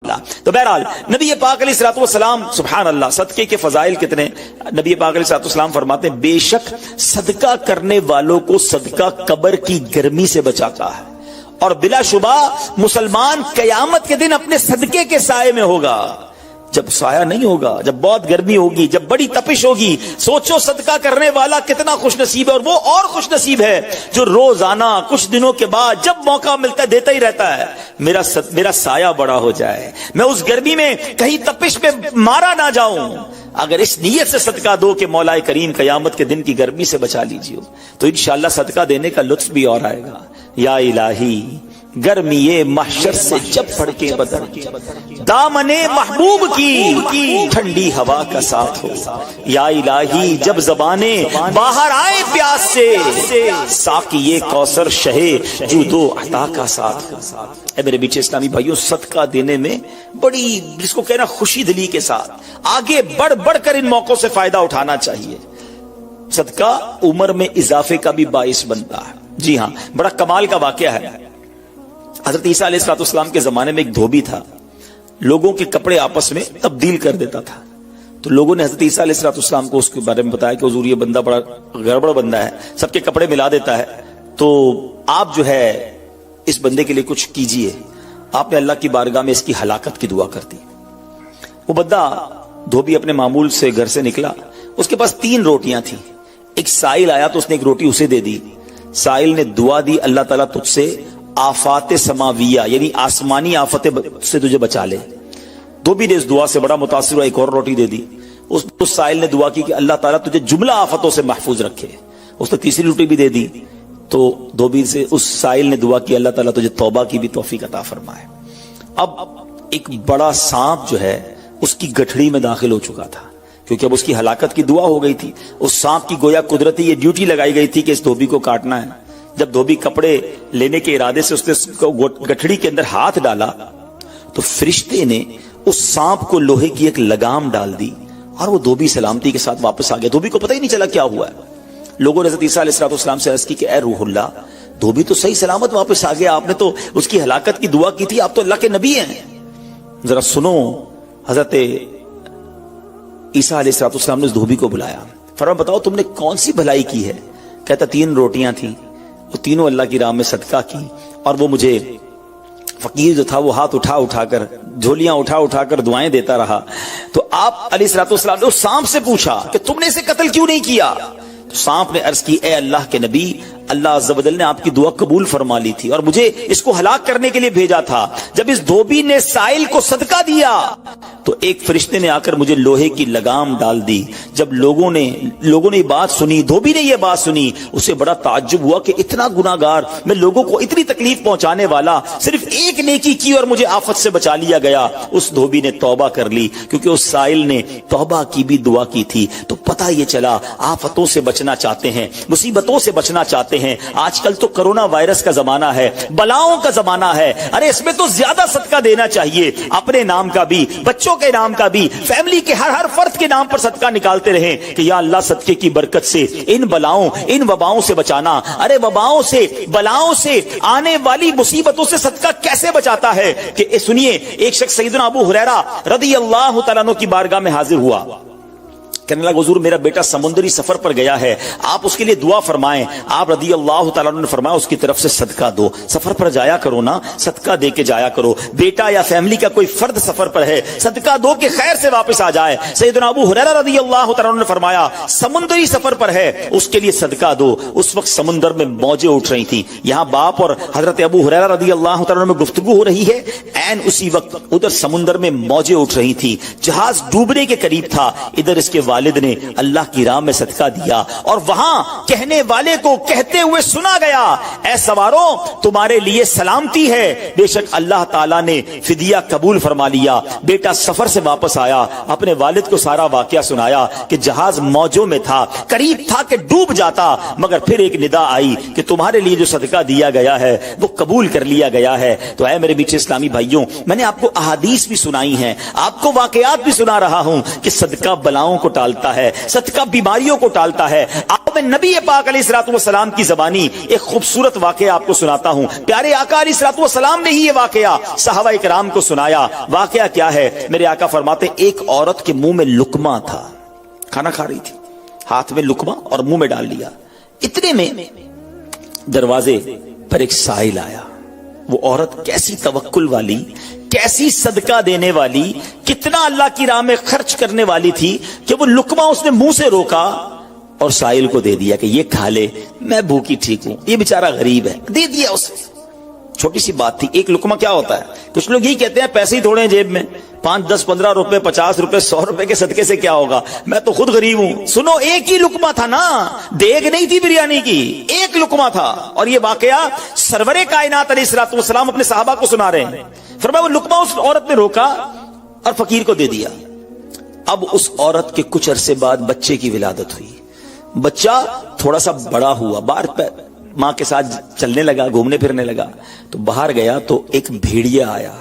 تو بہرحال نبی پاک علیہ الصلوۃ والسلام سبحان اللہ صدقے کے فضائل کتنے. نبی پاک علیہ الصلوۃ والسلام فرماتے ہیں بے شک صدقہ کرنے والوں کو صدقہ قبر کی گرمی سے بچاتا ہے، اور بلا شبہ مسلمان قیامت کے دن اپنے صدقے کے سائے میں ہوگا. جب سایہ نہیں ہوگا، جب بہت گرمی ہوگی، جب بڑی تپش ہوگی، سوچو صدقہ کرنے والا کتنا خوش نصیب ہے. اور وہ اور خوش نصیب ہے جو روزانہ کچھ دنوں کے بعد جب موقع ملتا ہے دیتا ہی رہتا ہے. میرا سایہ بڑا ہو جائے، میں اس گرمی میں کہیں تپش پہ مارا نہ جاؤں. اگر اس نیت سے صدقہ دو کہ مولا کریم قیامت کے دن کی گرمی سے بچا لیجیے، تو انشاءاللہ صدقہ دینے کا لطف بھی اور آئے گا. یا الہی گرمی محشر سے جب پھڑکے بدن، دامن محبوب کی ٹھنڈی ہوا کا ساتھ ہو. یا الہی جب زبانیں باہر آئے پیاس سے، ساقی کوثر شہے جود و عطا کا ساتھ. اے میرے بیچے اسلامی بھائیوں، صدقہ دینے میں بڑی جس کو کہنا خوشی دلی کے ساتھ آگے بڑھ بڑھ کر ان موقعوں سے فائدہ اٹھانا چاہیے. صدقہ عمر میں اضافے کا بھی باعث بنتا ہے. جی ہاں، بڑا کمال کا واقعہ ہے. حضرت عیسیٰ علیہ السلام کے زمانے میں ایک دھوبی تھا، لوگوں کے کپڑے آپس میں تبدیل کر دیتا تھا. تو لوگوں نے حضرت عیسیٰ علیہ السلام کو اس کے بارے میں بتایا کہ حضور یہ بندہ بڑا گڑبڑ بندہ ہے، سب کے کپڑے ملا دیتا ہے، تو آپ جو ہے اس بندے کے لیے کچھ کیجئے. آپ نے اللہ کی بارگاہ میں اس کی ہلاکت کی دعا کر دی. وہ بندہ دھوبی اپنے معمول سے گھر سے نکلا، اس کے پاس 3 روٹیاں تھیں. ایک سائل آیا تو اس نے ایک روٹی اسے دے دی. سائل نے دعا دی اللہ تعالیٰ تجھ سے آفات سماویہ یعنی آسمانی آفت سے تجھے بچا لے. دھوبی نے اس دعا سے بڑا متاثر ہوا، ایک اور روٹی دے دی. اس سائل نے دعا کی کہ اللہ تعالیٰ تجھے جملہ آفتوں سے محفوظ رکھے. اس نے تیسری روٹی بھی دے دی. تو دھوبی سے اس سائل نے دعا کی اللہ تعالیٰ تجھے توبہ کی بھی توفیق عطا فرمائے. اب ایک بڑا سانپ جو ہے اس کی گٹھڑی میں داخل ہو چکا تھا، کیونکہ اب اس کی ہلاکت کی دعا ہو گئی تھی. اس سانپ کی گویا قدرتی یہ ڈیوٹی لگائی گئی تھی کہ اس دھوبی کو کاٹنا ہے. جب دھوبی کپڑے لینے کے ارادے سے اس نے گٹھڑی کے اندر ہاتھ ڈالا تو فرشتے نے اس سانپ کو لوہے کی ایک لگام ڈال دی اور وہ دھوبی سلامتی کے ساتھ واپس آ گیا. دھوبی کو پتہ ہی نہیں چلا کیا ہوا ہے. لوگوں نے حضرت عیسیٰ علیہ السلام سے عرض کی کہ اے روح اللہ، دھوبی تو صحیح سلامت واپس آ گیا، آپ نے تو اس کی ہلاکت کی دعا کی تھی، آپ تو اللہ کے نبی ہیں. ذرا سنو. حضرت عیسیٰ علیہ السلام نے اس دھوبی کو بلایا، فرمایا بتاؤ تم نے کون سی بھلائی کی ہے؟ کہتا 3 روٹیاں تھیں، وہ تینوں اللہ کی راہ میں صدقہ کی، اور وہ مجھے فقیر جو تھا وہ ہاتھ اٹھا کر جھولیاں اٹھا کر دعائیں دیتا رہا. تو آپ علیہ السلام نے اس سانپ سے پوچھا کہ تم نے اسے قتل کیوں نہیں کیا؟ تو سانپ نے عرض کی اے اللہ کے نبی، اللہ عز و جل نے آپ کی دعا قبول فرما لی تھی اور مجھے اس کو ہلاک کرنے کے لیے بھیجا تھا. جب اس دھوبی نے سائل کو صدقہ دیا تو ایک فرشتے نے آ کر مجھے لوہے کی لگام ڈال دی. جب لوگوں نے یہ بات سنی، دھوبی نے یہ بات سنی، اسے بڑا تعجب ہوا کہ اتنا گناہگار، میں لوگوں کو اتنی تکلیف پہنچانے والا، صرف ایک نیکی کی اور مجھے آفت سے بچا لیا گیا. اس دھوبی نے توبہ کر لی کیونکہ اس سائل نے توبہ کی بھی دعا کی تھی. تو پتہ یہ چلا آفتوں سے بچنا چاہتے ہیں، مصیبتوں سے بچنا چاہتے ہیں. آج کل تو کرونا وائرس کا زمانہ ہے، بلاؤں کا زمانہ ہے. ارے اس میں تو زیادہ صدقہ دینا چاہیے، اپنے نام کا بھی، بچوں کے نام کا بھی، فیملی کے ہر فرد کے نام پر صدقہ نکالتے رہیں کہ یا اللہ صدقے کی برکت سے ان بلاؤں ان وباؤں سے بچانا. ارے وباؤں سے، بلاؤں سے، آنے والی مصیبتوں سے صدقہ کیسے بچاتا ہے کہ سنیے. ایک شخص سیدنا ابو ہریرہ رضی اللہ تعالیٰ عنہ کی بارگاہ میں حاضر ہوا، کہنے لگا حضور میرا بیٹا سمندری سفر پر گیا ہے، آپ اس کے لیے دعا فرمائیں. آپ رضی اللہ تعالیٰ عنہ نے فرمایا اس کی طرف سے صدقہ دو، سفر پر جایا کرو نا، صدقہ دے کے جایا کرو. بیٹا یا فیملی کا کوئی فرد سفر پر ہے، صدقہ دو کہ خیر سے واپس آ جائے. سیدنا ابو ہریرہ رضی اللہ تعالیٰ عنہ نے فرمایا سمندری سفر پر ہے اس کے لیے صدقہ دو. اس وقت سمندر میں موجیں اٹھ رہی تھیں. یہاں باپ اور حضرت ابو ہریرہ رضی اللہ تعالیٰ عنہ میں گفتگو ہو رہی ہے، عین اسی وقت ادھر سمندر میں موجیں اٹھ رہی تھی، جہاز ڈوبنے کے قریب تھا. ادھر اس کے والد نے اللہ کی راہ میں صدقہ دیا اور وہاں کہنے والے کو کہتے ہوئے سنا گیا اے سواروں تمہارے لیے سلامتی ہے، بے شک اللہ تعالیٰ نے فدیہ قبول فرما لیا. بیٹا سفر سے واپس آیا، اپنے والد کو سارا واقعہ سنایا کہ جہاز موجوں میں تھا، قریب تھا کہ ڈوب جاتا، مگر پھر ایک ندا آئی کہ تمہارے لیے جو صدقہ دیا گیا ہے وہ قبول کر لیا گیا ہے. تو اے میرے بیچے اسلامی بھائیوں، میں نے آپ کو احادیث بھی سنائی ہیں، آپ کو واقعات بھی سنا رہا ہوں کہ صدقہ بلاؤں کو ٹال ٹالتا ہے, صدقہ بیماریوں کو ٹالتا ہے. آپ میں نبی پاک علیہ الصلوۃ والسلام کی زبانی ایک خوبصورت واقعہ آپ کو سناتا ہوں. پیارے آقا علیہ الصلوۃ والسلام نے ہی یہ واقعہ صحابہ کرام کو سنایا. واقعہ کیا ہے؟ میرے آقا فرماتے ایک عورت کے منہ میں لقمہ تھا, کھانا کھا رہی تھی, ہاتھ میں لقمہ اور منہ میں ڈال لیا. اتنے میں دروازے پر ایک سائل آیا. وہ عورت کیسی توکل والی, کیسی صدقہ دینے والی, کتنا اللہ کی راہ میں خرچ کرنے والی تھی کہ وہ لقمہ اس نے منہ سے روکا اور سائل کو دے دیا کہ یہ کھا لے, میں بھوکی ٹھیک ہوں, یہ بیچارہ غریب ہے. دے دیا اسے. چھوٹی سی بات تھی. ایک لقمہ کیا ہوتا ہے؟ کچھ لوگ یہی کہتے ہیں پیسے ہی تھوڑے ہیں جیب میں, 5 10 15 روپے 50 روپے 100 روپے کے صدقے سے کیا ہوگا, میں تو خود غریب ہوں. سنو, ایک ہی لقمہ تھا نا, دیگ نہیں تھی بریانی کی, ایک لقمہ تھا. اور یہ واقعہ سرور کائنات علیہ الصلوۃ والسلام اپنے صحابہ کو سنا رہے ہیں. فرمایا وہ لقمہ اس عورت نے روکا اور فقیر کو دے دیا. اب اس عورت کے کچھ عرصے بعد بچے کی ولادت ہوئی. بچہ تھوڑا سا بڑا ہوا, باہر ماں کے ساتھ چلنے لگا, گھومنے پھرنے لگا. تو باہر گیا تو ایک بھیڑیا آیا,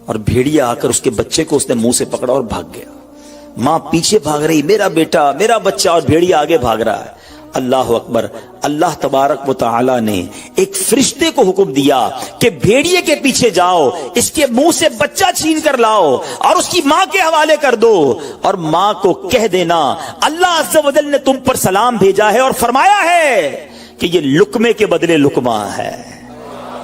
اور بھیڑیا آ کر اس کے بچے کو اس نے منہ سے پکڑا اور بھاگ گیا. ماں پیچھے بھاگ رہی, میرا بیٹا, میرا بچہ, اور بھیڑیا آگے بھاگ رہا ہے. اللہ اکبر. اللہ تبارک و تعالی نے ایک فرشتے کو حکم دیا کہ بھیڑیے کے پیچھے جاؤ, اس کے منہ سے بچہ چھین کر لاؤ اور اس کی ماں کے حوالے کر دو, اور ماں کو کہہ دینا اللہ عز و جل نے تم پر سلام بھیجا ہے اور فرمایا ہے کہ یہ لقمے کے بدلے لقمہ ہے.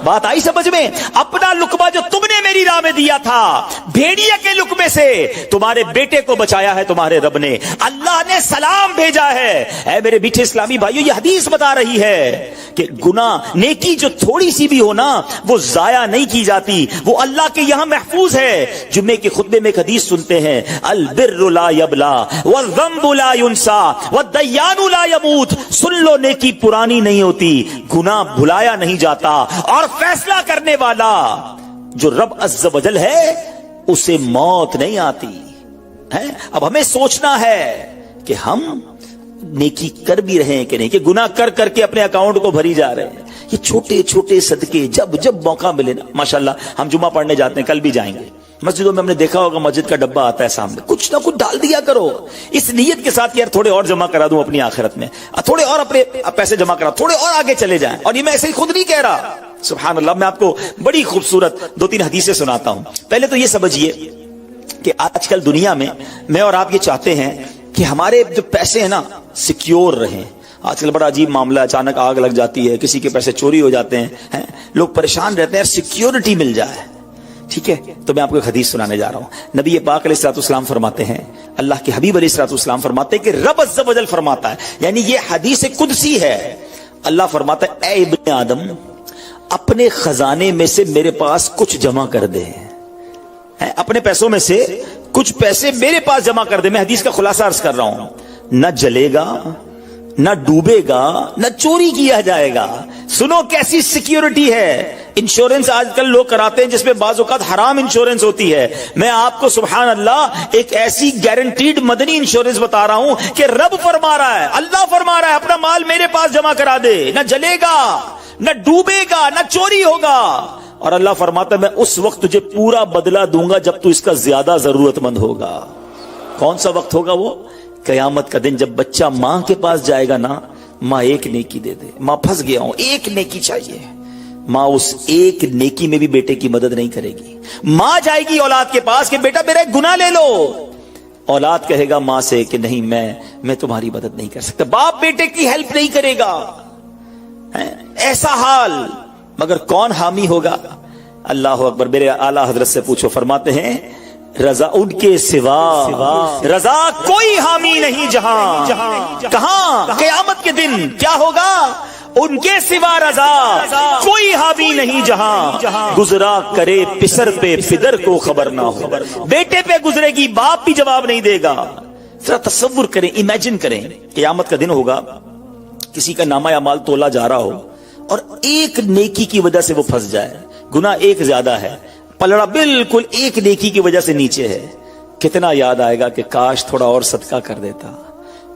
بات آئی سمجھ میں؟ اپنا لقمہ جو تم نے میری راہ میں دیا تھا, بھیڑیا کے لقمے سے تمہارے بیٹے کو بچایا ہے تمہارے رب نے. اللہ نے سلام بھیجا ہے. اے میرے میٹھے اسلامی بھائیو, یہ حدیث بتا رہی ہے کہ گناہ, نیکی جو تھوڑی سی بھی ہو نا, وہ ضائع نہیں کی جاتی, وہ اللہ کے یہاں محفوظ ہے. جمعے کے خطبے میں ایک حدیث سنتے ہیں, البر لا یبلا والذنب لا ینسا والدیان لا یموت. سن لو, نیکی پرانی نہیں ہوتی, گناہ بھلایا نہیں جاتا, اور فیصلہ کرنے والا جو رب عز و جل ہے اسے موت نہیں آتی ہے. اب ہمیں سوچنا ہے کہ ہم نیکی کر بھی رہے ہیں کہ نہیں, کہ گناہ کر کر کے اپنے اکاؤنٹ کو بھری جا رہے ہیں. یہ چھوٹے چھوٹے صدقے جب جب موقع ملے نا, ماشاءاللہ ہم جمعہ پڑھنے جاتے ہیں, کل بھی جائیں گے. مسجدوں میں ہم نے دیکھا ہوگا مسجد کا ڈبہ آتا ہے سامنے, کچھ نہ کچھ ڈال دیا کرو اس نیت کے ساتھ یار تھوڑے اور جمع کرا دوں اپنی آخرت میں, تھوڑے اور اپنے پیسے جمع کرا, تھوڑے اور آگے چلے جائیں. اور یہ میں ایسے ہی خود نہیں کہہ رہا, سبحان اللہ. میں آپ کو بڑی خوبصورت 2-3 حدیثیں سناتا ہوں. پہلے تو یہ سمجھیے کہ آج کل دنیا میں اور آپ یہ چاہتے ہیں کہ ہمارے جو پیسے ہیں نا سیکیور رہیں. آج کل بڑا عجیب معاملہ, اچانک آگ لگ جاتی ہے, کسی کے پیسے چوری ہو جاتے ہیں, لوگ پریشان رہتے ہیں, سیکیورٹی مل جائے. ٹھیک ہے, تو میں آپ کو ایک حدیث سنانے جا رہا ہوں. نبی پاک علیہ الصلوۃ والسلام فرماتے ہیں, اللہ کے حبیب علیہ الصلوۃ والسلام فرماتے ہیں کہ رب عز و جل فرماتا ہے, یعنی یہ حدیث قدسی ہے. اللہ فرماتا ہے, اے ابن آدم, اپنے خزانے میں سے میرے پاس کچھ جمع کر دے, اپنے پیسوں میں سے کچھ پیسے میرے پاس جمع کر دے. میں حدیث کا خلاصہ عرض کر رہا ہوں. نہ جلے گا, نہ ڈوبے گا, نہ چوری کیا جائے گا. سنو کیسی سیکیورٹی ہے. انشورنس آج کل لوگ کراتے ہیں جس میں بعض اوقات حرام انشورنس ہوتی ہے. میں آپ کو سبحان اللہ ایک ایسی گارنٹیڈ مدنی انشورنس بتا رہا ہوں کہ رب فرما رہا ہے, اللہ فرما رہا ہے, اپنا مال میرے پاس جمع کرا دے, نہ جلے گا, نہ ڈوبے گا, نہ چوری ہوگا. اور اللہ فرماتا ہے میں اس وقت تجھے پورا بدلہ دوں گا جب تو اس کا زیادہ ضرورت مند ہوگا. کون سا وقت ہوگا وہ؟ قیامت کا دن, جب بچہ ماں کے پاس جائے گا نا, ماں ایک نیکی دے دے, ماں پھنس گیا ہوں, ایک نیکی چاہیے. ماں اس ایک نیکی میں بھی بیٹے کی مدد نہیں کرے گی. ماں جائے گی اولاد کے پاس کہ بیٹا میرا ایک گناہ لے لو. اولاد کہے گا ماں سے کہ نہیں, میں تمہاری مدد نہیں کر سکتا. باپ بیٹے کی ہیلپ نہیں کرے گا. ایسا حال, مگر کون حامی ہوگا؟ اللہ اکبر. میرے اعلیٰ حضرت سے پوچھو, فرماتے ہیں رضا ان کے سوا رضا کوئی حامی نہیں جہاں. کہاں؟ قیامت کے دن کیا ہوگا؟ ان کے سوا رضا کوئی حامی نہیں جہاں. گزرا کرے پسر پہ پدر کو خبر نہ ہو. بیٹے پہ گزرے گی, باپ بھی جواب نہیں دے گا. ذرا تصور کریں, امیجن کریں, قیامت کا دن ہوگا, کسی کا نامہ اعمال تولا جا رہا ہو اور ایک نیکی کی وجہ سے وہ پھنس جائے. گناہ ایک زیادہ ہے, پلڑا بالکل ایک نیکی کی وجہ سے نیچے ہے. کتنا یاد آئے گا کہ کاش تھوڑا اور صدقہ کر دیتا,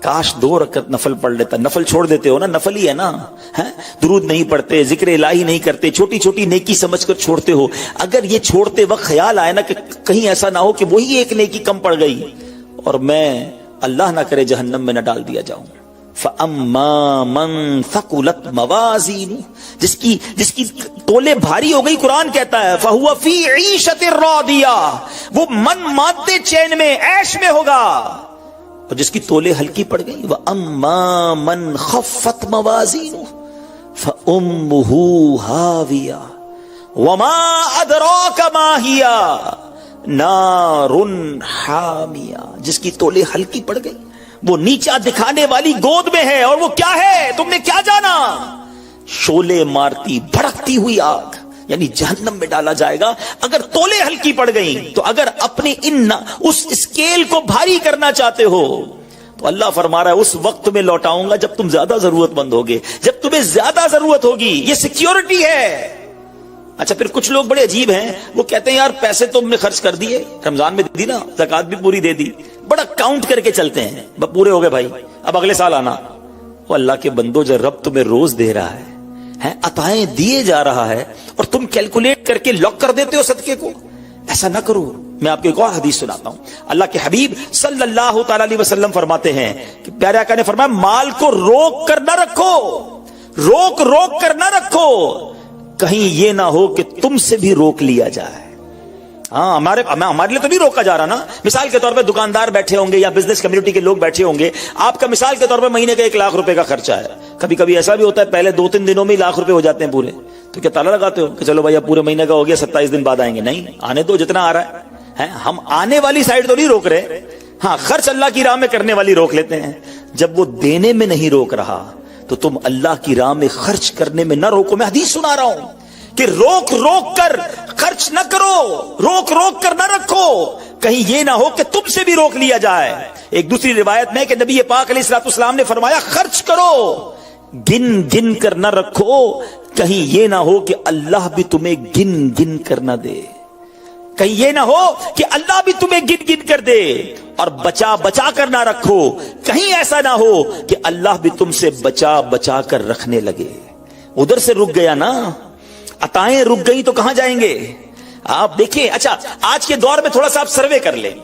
کاش 2 رکعت نفل پڑھ لیتا. نفل چھوڑ دیتے ہو نا, نفل ہی ہے نا, درود نہیں پڑھتے, ذکر الہی نہیں کرتے, چھوٹی چھوٹی نیکی سمجھ کر چھوڑتے ہو. اگر یہ چھوڑتے وقت خیال آئے نا کہ کہیں ایسا نہ ہو کہ وہی ایک نیکی کم پڑ گئی اور میں اللہ نہ کرے جہنم میں نہ ڈال دیا جاؤں. فَأَمَّا مَن ثَقُلَتْ مَوَازِينُهُ جس کی تولے بھاری ہو گئی، قرآن کہتا ہے فَهُوَ فِي عِيشَةٍ رَاضِيَةٍ وہ من مادے چین میں، عیش میں ہوگا. اور جس کی تولے ہلکی پڑ گئی وَأَمَّا مَن خَفَّتْ مَوَازِينُهُ فَأُمُّهُ هَاوِيَةٌ وَمَا أَدْرَاكَ مَا هِيَ نَارٌ حَامِيَةٌ جس کی تولے ہلکی پڑ گئی، وہ نیچا دکھانے والی گود میں ہے، اور وہ کیا ہے تم نے کیا جانا؟ شولے مارتی بھڑکتی ہوئی آگ، یعنی جہنم میں ڈالا جائے گا اگر تولے ہلکی پڑ گئی. تو اگر اپنے اس اسکیل کو بھاری کرنا چاہتے ہو تو اللہ فرما رہا ہے اس وقت میں لوٹاؤں گا جب تم زیادہ ضرورت مند ہوگے، جب تمہیں زیادہ ضرورت ہوگی. یہ سیکیورٹی ہے. اچھا پھر کچھ لوگ بڑے عجیب ہیں، وہ کہتے ہیں یار پیسے تو ہم نے خرچ کر دیے، رمضان میں دی نا، زکات بھی پوری دے دی، بڑا کاؤنٹ کر کے چلتے ہیں، پورے ہو گئے بھائی، اب اگلے سال آنا. وہ اللہ کے بندو جو رب تمہیں روز دے رہا ہے، عطائیں دیے جا رہا ہے، اور تم کیلکولیٹ کر کے لاک کر دیتے ہو صدقے کو. ایسا نہ کرو. میں آپ کو ایک اور حدیث سناتا ہوں. اللہ کے حبیب صلی اللہ تعالی علیہ وسلم فرماتے ہیں کہ پیارے آقا نے فرمایا مال کو روک کر نہ رکھو، روک کر نہ رکھو، کہیں یہ نہ ہو کہ تم سے بھی روک لیا جائے. ہاں ہمارے لیے تو نہیں روکا جا رہا نا. مثال کے طور پہ دکاندار بیٹھے ہوں گے یا بزنس کمیونٹی کے لوگ بیٹھے ہوں گے، آپ کا مثال کے طور پہ مہینے کا 1 لاکھ روپے کا خرچہ ہے. کبھی کبھی ایسا بھی ہوتا ہے پہلے 2-3 دنوں میں 1 لاکھ روپے ہو جاتے ہیں پورے. تو کیا تالا لگاتے ہو کہ چلو بھائی اب پورے مہینے کا ہو گیا، 27 دن بعد آئیں گے؟ نہیں، آنے دو جتنا آ رہا ہے. ہم آنے والی سائڈ تو نہیں روک رہے، ہاں خرچ اللہ کی راہ میں کرنے والی روک لیتے ہیں. جب وہ دینے میں نہیں روک رہا تو تم اللہ کی راہ میں خرچ کرنے میں نہ روکو. میں حدیث سنا رہا ہوں کہ روک کر خرچ نہ کرو، روک کر نہ رکھو، کہیں یہ نہ ہو کہ تم سے بھی روک لیا جائے. ایک دوسری روایت میں کہ نبی پاک علیہ الصلوۃ والسلام نے فرمایا خرچ کرو، گن کر نہ رکھو، کہیں یہ نہ ہو کہ اللہ بھی تمہیں گن کر نہ دے، کہیں یہ نہ ہو کہ اللہ بھی تمہیں گن کر دے. اور بچا کر نہ رکھو، کہیں ایسا نہ ہو کہ اللہ بھی تم سے بچا کر رکھنے لگے. ادھر سے رک گیا نا، عطائیں رک گئی تو کہاں جائیں گے آپ؟ دیکھیں اچھا آج کے دور میں تھوڑا سا آپ سروے کر لیں،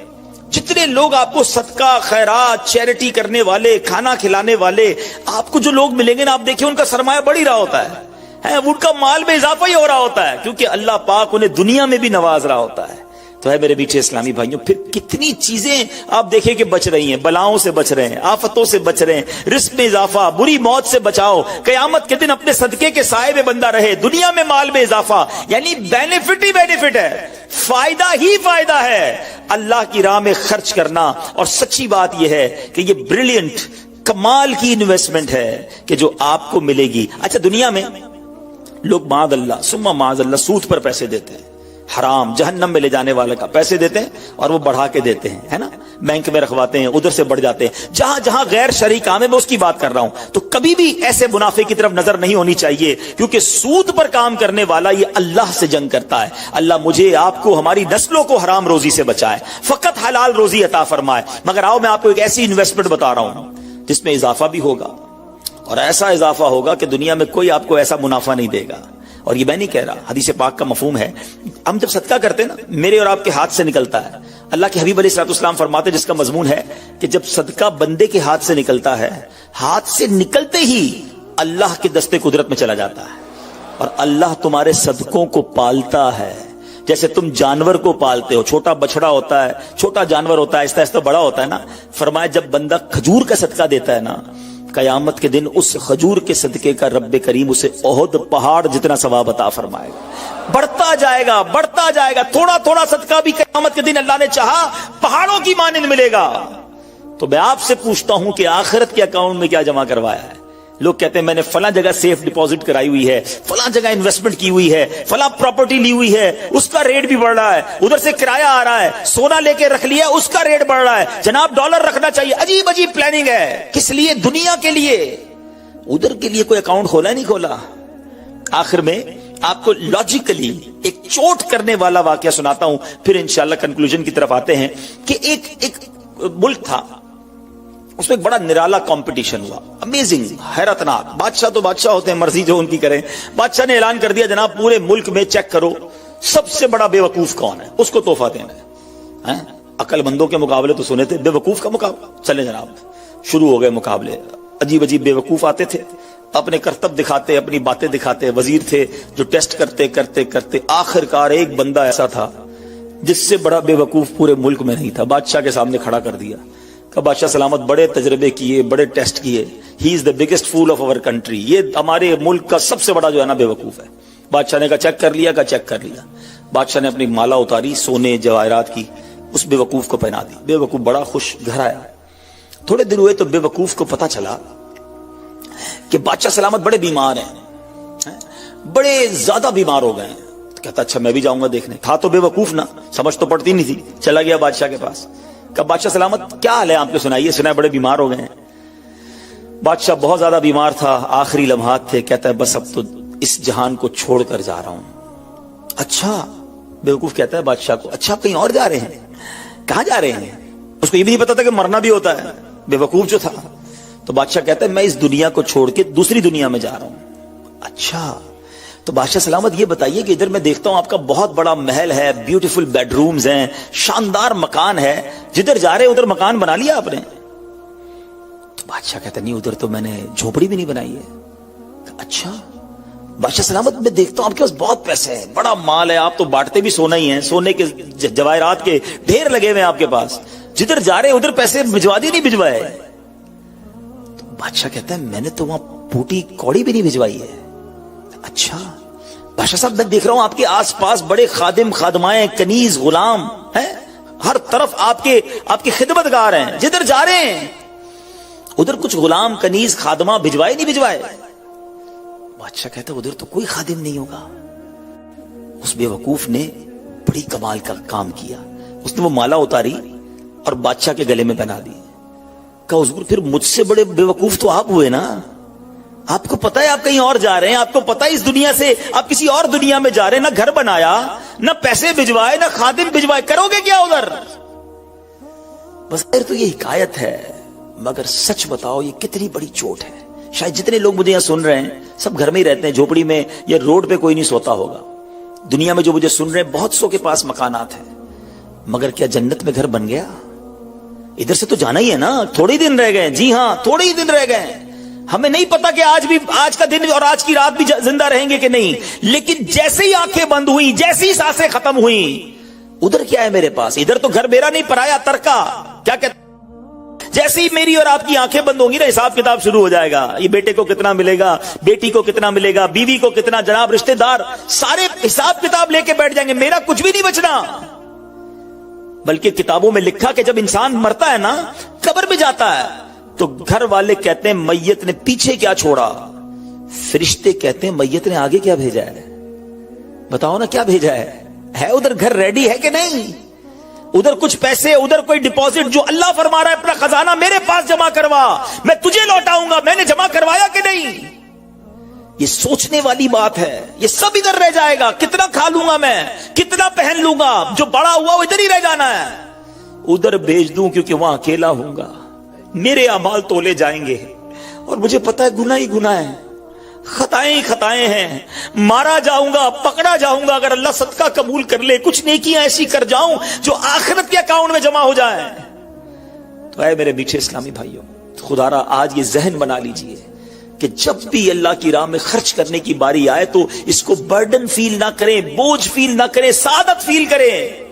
جتنے لوگ آپ کو صدقہ خیرات چیریٹی کرنے والے، کھانا کھلانے والے، آپ کو جو لوگ ملیں گے نا، آپ دیکھیں ان کا سرمایہ بڑھ ہی رہا ہوتا ہے، ان کا مال میں اضافہ ہی ہو رہا ہوتا ہے، کیونکہ اللہ پاک انہیں دنیا میں بھی نواز رہا ہوتا ہے. تو ہے میرے میٹھے اسلامی بھائیوں، پھر کتنی چیزیں آپ دیکھیں کہ بچ رہی ہیں، بلاؤں سے بچ رہے ہیں، آفتوں سے بچ رہے ہیں، رزق میں اضافہ، بری موت سے بچاؤ، قیامت کے دن اپنے صدقے کے سائے میں بندہ رہے، دنیا میں مال میں اضافہ، یعنی بینیفٹ ہی بینیفٹ ہے، فائدہ ہی فائدہ ہے اللہ کی راہ میں خرچ کرنا. اور سچی بات یہ ہے کہ یہ بریلینٹ کمال کی انویسٹمنٹ ہے کہ جو آپ کو ملے گی. اچھا دنیا میں لوگ معاذ اللہ ثم معاذ اللہ سود پر پیسے دیتے ہیں، حرام جہنم میں لے جانے والے کا پیسے دیتے ہیں اور وہ بڑھا کے دیتے ہیں، ہے نا، بینک میں رکھواتے ہیں، ادھر سے بڑھ جاتے ہیں. جہاں غیر شرعی کام ہے میں اس کی بات کر رہا ہوں. تو کبھی بھی ایسے منافع کی طرف نظر نہیں ہونی چاہیے، کیونکہ سود پر کام کرنے والا یہ اللہ سے جنگ کرتا ہے. اللہ مجھے آپ کو ہماری نسلوں کو حرام روزی سے بچائے، فقط حلال روزی عطا فرمائے. مگر آؤ میں آپ کو ایک ایسی انویسٹمنٹ بتا رہا ہوں جس میں اضافہ بھی ہوگا، اور ایسا اضافہ ہوگا کہ دنیا میں کوئی آپ کو ایسا منافع نہیں دے گا. اور یہ میں نہیں کہہ رہا، حدیث پاک کا مفہوم ہے. ہم جب صدقہ کرتے ہیں نا، میرے اور آپ کے ہاتھ سے نکلتا ہے. اللہ کے حبیب علیہ الصلوۃ والسلام فرماتے ہیں، جس کا مضمون ہے کہ جب صدقہ بندے کے ہاتھ سے نکلتا ہے، ہاتھ سے نکلتے ہی اللہ کے دستے قدرت میں چلا جاتا ہے، اور اللہ تمہارے صدقوں کو پالتا ہے جیسے تم جانور کو پالتے ہو. چھوٹا بچڑا ہوتا ہے، چھوٹا جانور ہوتا ہے، آہستہ آہستہ بڑا ہوتا ہے نا. فرمایا جب بندہ کھجور کا صدقہ دیتا ہے نا، قیامت کے دن اس کھجور کے صدقے کا رب کریم اسے احد پہاڑ جتنا ثواب عطا فرمائے گا. بڑھتا جائے گا، تھوڑا تھوڑا صدقہ بھی قیامت کے دن اللہ نے چاہا پہاڑوں کی مانند ملے گا. تو میں آپ سے پوچھتا ہوں کہ آخرت کے اکاؤنٹ میں کیا جمع کروایا ہے؟ لوگ کہتے ہیں میں نے فلاں جگہ سیف ڈپازٹ کرائی ہوئی ہے، فلاں جگہ انویسٹمنٹ کی ہوئی ہے، فلاں پراپرٹی لی ہوئی ہے، اس کا ریٹ بھی بڑھ رہا ہے، ادھر سے کرایہ آ رہا ہے، سونا لے کے رکھ لیا اس کا ریٹ بڑھ رہا ہے، جناب ڈالر رکھنا چاہیے. عجیب پلاننگ ہے. کس لیے؟ دنیا کے لیے. ادھر کے لیے کوئی اکاؤنٹ کھولا نہیں کھولا. آخر میں آپ کو لاجیکلی ایک چوٹ کرنے والا واقعہ سناتا ہوں، پھر انشاءاللہ کنکلوژن کی طرف آتے ہیں. کہ ایک ملک تھا، اس میں ایک بڑا نرالا کمپٹیشن ہوا، امیزنگ، حیرتناک. بادشاہ تو بادشاہ ہوتے ہیں، مرضی جو ان کی کریں. بادشاہ نے اعلان کر دیا جناب پورے ملک میں چیک کرو سب سے بڑا بے وقوف کون ہے، اس کو تحفہ دینا ہے. عقل مندوں کے مقابلے تو سنے تھے، بے وقوف کا مقابلہ، چلے جناب شروع ہو گئے مقابلے. عجیب عجیب بے وقوف آتے تھے، اپنے کرتب دکھاتے، اپنی باتیں دکھاتے. وزیر تھے جو ٹیسٹ کرتے کرتے کرتے آخر کار ایک بندہ ایسا تھا جس سے بڑا بے وقوف پورے ملک میں نہیں تھا. بادشاہ کے سامنے کھڑا کر دیا کہ بادشاہ سلامت، بڑے تجربے کیے، بڑے ٹیسٹ کیے، he is the biggest fool of our country, یہ ہمارے ملک کا سب سے بڑا جو ہے نا بے وقوف ہے. بادشاہ نے کہا چیک کر لیا، کہا چیک کر لیا. بادشاہ نے اپنی مالا اتاری سونے جواہرات کی، اس بے وقوف کو پہنا دی. بے وقوف بڑا خوش گھر آیا. تھوڑے دن ہوئے تو بے وقوف کو پتا چلا کہ بادشاہ سلامت بڑے بیمار ہیں، بڑے زیادہ بیمار ہو گئے ہیں. کہتا اچھا میں بھی جاؤں گا دیکھنے. تھا تو بے وقوف نا، سمجھ تو پڑتی نہیں تھی. چلا گیا بادشاہ کے پاس. کہا بادشاہ سلامت کیا حال ہے آپ کے، سنائیے، سنا ہے بڑے بیمار ہو گئے ہیں. بادشاہ بہت زیادہ بیمار تھا، آخری لمحات تھے. کہتا ہے بس اب تو اس جہان کو چھوڑ کر جا رہا ہوں. اچھا، بے وقوف کہتا ہے بادشاہ کو اچھا آپ کہیں اور جا رہے ہیں؟ کہاں جا رہے ہیں؟ اس کو یہ بھی نہیں پتا تھا کہ مرنا بھی ہوتا ہے، بے وقوف جو تھا. تو بادشاہ کہتا ہے میں اس دنیا کو چھوڑ کے دوسری دنیا میں جا رہا ہوں. اچھا، تو بادشاہ سلامت یہ بتائیے کہ ادھر میں دیکھتا ہوں آپ کا بہت بڑا محل ہے، بیوٹیفل بیڈ رومز ہیں، شاندار مکان ہے، جدھر جا رہے ہیں ادھر مکان بنا لیا آپ نے؟ تو بادشاہ کہتا نہیں، ادھر تو میں نے جھوپڑی بھی نہیں بنائی ہے. اچھا بادشاہ سلامت میں دیکھتا ہوں آپ کے پاس بہت پیسے ہیں، بڑا مال ہے، آپ تو بانٹتے بھی سونا ہی ہیں، سونے کے جواہرات کے ڈھیر لگے ہوئے ہیں آپ کے پاس، جدھر جا رہے ہیں ادھر پیسے بھجوا دی نہیں بھجوائے؟ تو بادشاہ کہتا ہے میں نے تو وہاں پوٹی کوڑی بھی نہیں بھجوائی ہے. اچھا بادشاہ صاحب میں دیکھ رہا ہوں آپ کے آس پاس بڑے خادم خادمائیں، کنیز غلام ہیں، ہر طرف آپ کے خدمت گار ہیں، جدھر جا رہے ہیں ادھر کچھ غلام کنیز خادمہ بھجوائے نہیں بھجوائے؟ بادشاہ کہتا ہے ادھر تو کوئی خادم نہیں ہوگا. اس بے وقوف نے بڑی کمال کا کام کیا. اس نے وہ مالا اتاری اور بادشاہ کے گلے میں پہنا دی. کہا حضور پھر مجھ سے بڑے بے وقوف تو آپ ہوئے نا، آپ کو پتا ہے آپ کہیں اور جا رہے ہیں، آپ کو پتا ہے اس دنیا سے آپ کسی اور دنیا میں جا رہے ہیں، نہ گھر بنایا، نہ پیسے بھجوائے، نہ خادم بھجوائے، کرو گے کیا ادھر؟ بس تو یہ حکایت ہے، مگر سچ بتاؤ یہ کتنی بڑی چوٹ ہے. شاید جتنے لوگ مجھے یہاں سن رہے ہیں سب گھر میں ہی رہتے ہیں، جھوپڑی میں یا روڈ پہ کوئی نہیں سوتا ہوگا. دنیا میں جو مجھے سن رہے ہیں بہت سو کے پاس مکانات ہیں، مگر کیا جنت میں گھر بن گیا؟ ادھر سے تو جانا ہی ہے نا، تھوڑے ہی دن رہ گئے. جی ہاں تھوڑے ہی دن رہ گئے. ہمیں نہیں پتا کہ آج کا دن اور آج کی رات بھی زندہ رہیں گے کہ نہیں، لیکن جیسے ہی آنکھیں بند ہوئی، جیسے ہی سانسیں ختم ہوئی، ادھر کیا ہے میرے پاس؟ ادھر تو گھر میرا نہیں، پرایا ترکا. کیا کہتے جیسے ہی میری اور آپ کی آنکھیں بند ہوں گی نا، حساب کتاب شروع ہو جائے گا. یہ بیٹے کو کتنا ملے گا، بیٹی کو کتنا ملے گا، بیوی کو کتنا، جناب رشتہ دار سارے حساب کتاب لے کے بیٹھ جائیں گے. میرا کچھ بھی نہیں بچنا. بلکہ کتابوں میں لکھا کہ جب انسان مرتا ہے نا، قبر میں جاتا ہے، تو گھر والے کہتے ہیں میت نے پیچھے کیا چھوڑا، فرشتے کہتے ہیں میت نے آگے کیا بھیجا ہے. بتاؤ نا کیا بھیجا ہے ادھر گھر ریڈی ہے کہ نہیں؟ ادھر کچھ پیسے، ادھر کوئی ڈپوزٹ، جو اللہ فرما رہا ہے اپنا خزانہ میرے پاس جمع کروا، میں تجھے لوٹاؤں گا، میں نے جمع کروایا کہ نہیں؟ یہ سوچنے والی بات ہے. یہ سب ادھر رہ جائے گا. کتنا کھا لوں گا میں، کتنا پہن لوں گا، جو بڑا ہوا وہ ادھر ہی رہ جانا ہے. ادھر بھیج دوں کیونکہ وہاں اکیلا ہوں گا، میرے اعمال تولے جائیں گے اور مجھے پتا ہے گناہ ہی گناہ ہے، خطائیں ہی خطائیں ہیں. مارا جاؤں گا، پکڑا جاؤں گا، اگر اللہ صدقہ قبول کر لے، کچھ نیکیاں ایسی کر جاؤں جو آخرت کے اکاؤنٹ میں جمع ہو جائیں. تو اے میرے میٹھے اسلامی بھائیوں، خدا را آج یہ ذہن بنا لیجئے کہ جب بھی اللہ کی راہ میں خرچ کرنے کی باری آئے تو اس کو برڈن فیل نہ کریں، بوجھ فیل نہ کریں، سعادت فیل کریں،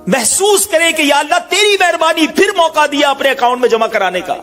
محسوس کریں کہ یا اللہ تیری مہربانی، پھر موقع دیا اپنے اکاؤنٹ میں جمع کرانے کا.